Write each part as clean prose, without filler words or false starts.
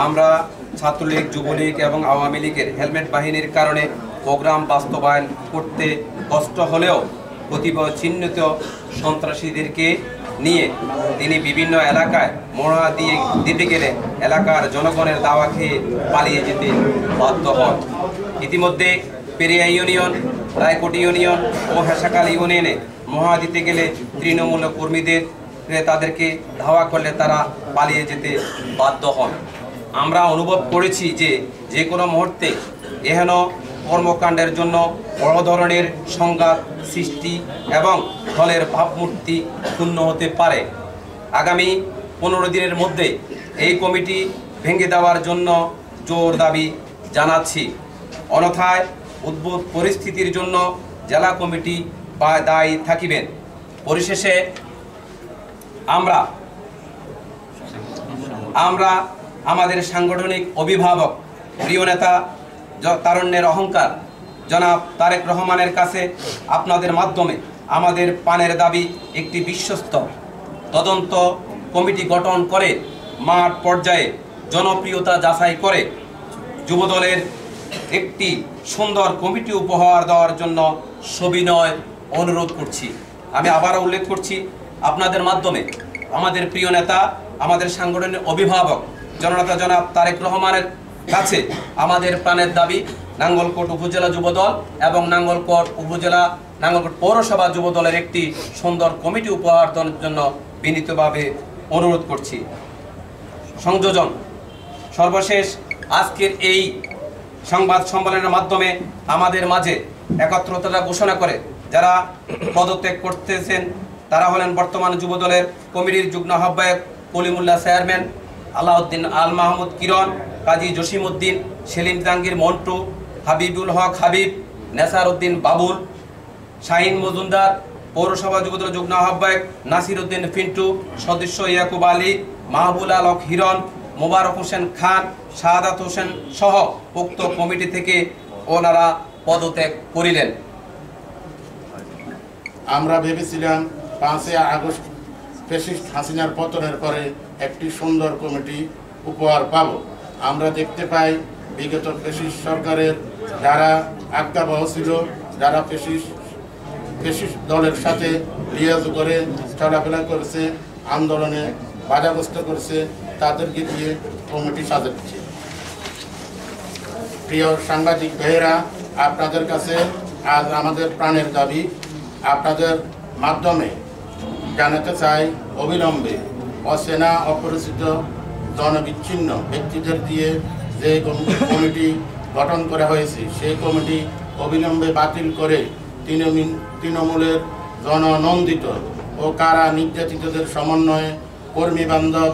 আমরা ছাত্রলীগ, যুবলীগ এবং আওয়ামী লীগের হেলমেট বাহিনীর কারণে প্রোগ্রাম বাস্তবায়ন করতে কষ্ট হলেও প্রতিপদ চিহ্নিত সন্ত্রাসীদেরকে নিয়ে তিনি বিভিন্ন এলাকায় মহড়া দিতে গেলে এলাকার জনগণের দাওয়া খেয়ে পালিয়ে যেতে বাধ্য হন। ইতিমধ্যে পেরিয়া ইউনিয়ন, রায়কোট ইউনিয়ন ও হেসাকাল ইউনিয়নে মহড়া দিতে গেলে তৃণমূল কর্মীদের তাদেরকে ধাওয়া করলে তারা পালিয়ে যেতে বাধ্য হন। আমরা অনুভব করেছি যে কোনো মুহূর্তে এহেন কর্মকাণ্ডের জন্য বড় ধরনের সংঘাত সৃষ্টি এবং দলের ভাবমূর্তি ক্ষুণ্ণ হতে পারে। আগামী 15 দিনের মধ্যে এই কমিটি ভেঙে দেওয়ার জন্য জোর দাবি জানাচ্ছি। অন্যথায় উদ্ভূত পরিস্থিতির জন্য জেলা কমিটি দায়ী থাকিবেন। পরিশেষে আমরা আমাদের সাংগঠনিক অভিভাবক, প্রিয় নেতা, তারুণ্যের অহংকার জনাব তারেক রহমানের কাছে আপনাদের মাধ্যমে আমাদের পানের দাবি একটি বিশ্বস্ত তদন্ত কমিটি গঠন করে মাঠ পর্যায়ে জনপ্রিয়তা যাচাই করে যুবদলের একটি সুন্দর কমিটি উপহার দেওয়ার জন্য সবিনয় অনুরোধ করছি। আমি আবারও উল্লেখ করছি, আপনাদের মাধ্যমে আমাদের প্রিয় নেতা, আমাদের সাংগঠনিক অভিভাবক জননেতা জনাব তারেক রহমানের কাছে আমাদের প্রাণের দাবি নাঙ্গলকোট উপজেলা যুবদল এবং নাঙ্গলকোট পৌরসভা যুবদলের একটি সুন্দর কমিটি উপহার দেওয়ার জন্য বিনীতভাবে অনুরোধ করছি। সংযোজন সর্বশেষ আজকের এই সংবাদ সম্মেলনের মাধ্যমে আমাদের মাঝে একত্রতা ঘোষণা করে যারা পদত্যাগ করতেছেন তারা হলেন বর্তমান যুবদলের কমিটির যুগ্ম আহ্বায়ক কলিমুল্লাহ চেয়ারম্যান, আলাউদ্দিন আল মাহমুদ কিরণ, কাজী জসিম উদ্দিন, সেলিম জাহাঙ্গীর মন্টু, হাবিবুল হক হাবিব, নেসার উদ্দিন বাবুল, শাহিন মজুমদার, পৌরসভা যুবদল যুগ্ম আহ্বায়ক নাসির উদ্দিন পিন্টু, সদস্য ইয়াকুব আলী, মাহবুল আল হক হিরণ, মোবারক হোসেন খান, শাহাদাত হোসেন সহ উক্ত কমিটি থেকে ওনারা পদত্যাগ করিলেন। আমরা ভেবেছিলাম 5 আগস্ট ফ্যাসিস্ট হাসিনার পতনের পরে একটি সুন্দর কমিটি উপহার পাব। আমরা দেখতে পাই বিগত ফ্যাসিস্ট সরকারের যারা আজ্ঞাবহ ছিল, যারা ফ্যাসিস্ট দলের সাথে লিয়াজ করে চলাফেরা করেছে, আন্দোলনে বাধাগ্রস্ত করেছে, তাদেরকে দিয়ে কমিটি সাজাচ্ছে। প্রিয় সাংবাদিক ভাইয়েরা, আপনাদের কাছে আজ আমাদের প্রাণের দাবি আপনাদের মাধ্যমে জানাতে চাই, অবিলম্বে অচেনা অপরিচিত জনবিচ্ছিন্ন ব্যক্তিদের দিয়ে যে কমিটি গঠন করা হয়েছে সেই কমিটি অবিলম্বে বাতিল করে তৃণমূলের জননন্দিত ও কারা নির্যাতিতদের সমন্বয়ে কর্মী বান্ধব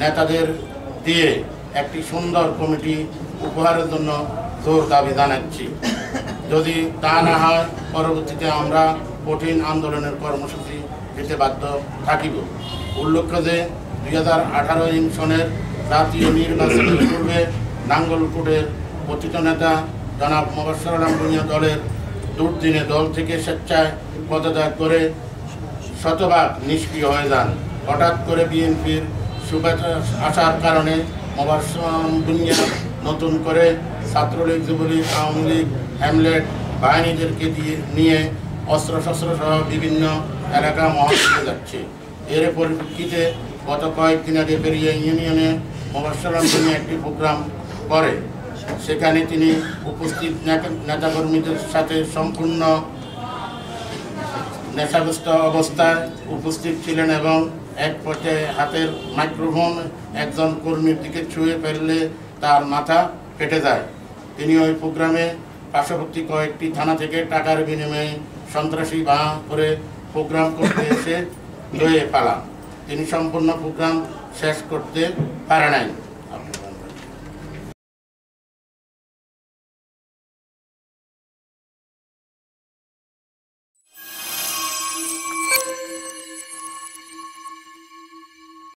নেতাদের দিয়ে একটি সুন্দর কমিটি উপহারের জন্য জোর দাবি জানাচ্ছি। যদি তা না হয় পরবর্তীতে আমরা কঠিন আন্দোলনের কর্মসূচি দিতে বাধ্য থাকিব। উল্লেখ্য যে 2018 সনের জাতীয় নির্বাচনের পূর্বে নাঙ্গলকোটের পতিত নেতা জনাব মোবাশ্বের আলম ভূঁইয়া দলের দুর্দিনে দল থেকে স্বেচ্ছায় পদত্যাগ করে শতভাগ নিষ্ক্রিয় হয়ে যান। হঠাৎ করে বিএনপির শুভেচ্ছা আসার কারণে মোবাশ্বের আলম ভূঁইয়া নতুন করে ছাত্রলীগ, যুবলীগ, আওয়ামী লীগ, হ্যামলেট বাহিনীদেরকে নিয়ে অস্ত্রশস্ত্র সহ বিভিন্ন এলাকা মহল দিয়ে যাচ্ছে। এর পরিপ্রেক্ষিতে গত কয়েকদিন আগে পেরিয়া ইউনিয়নে মোবাশ্বের আলম ভূঁইয়া একটি প্রোগ্রাম করে। সেখানে তিনি উপস্থিত নেতাকর্মীদের সাথে সম্পূর্ণ নেশাগ্রস্ত অবস্থায় উপস্থিত ছিলেন এবং এক পর্যায়ে হাতের মাইক্রোফোন একজন কর্মীর দিকে ছুঁয়ে ফেললে তার মাথা ফেটে যায়। তিনি ওই প্রোগ্রামে পার্শ্ববর্তী কয়েকটি থানা থেকে টাকার বিনিময়ে সন্ত্রাসী বাঁ করে প্রোগ্রাম করতে এসে লয়ে পালান। তিনি সম্পূর্ণ প্রোগ্রাম শেষ করতে পারে নাই।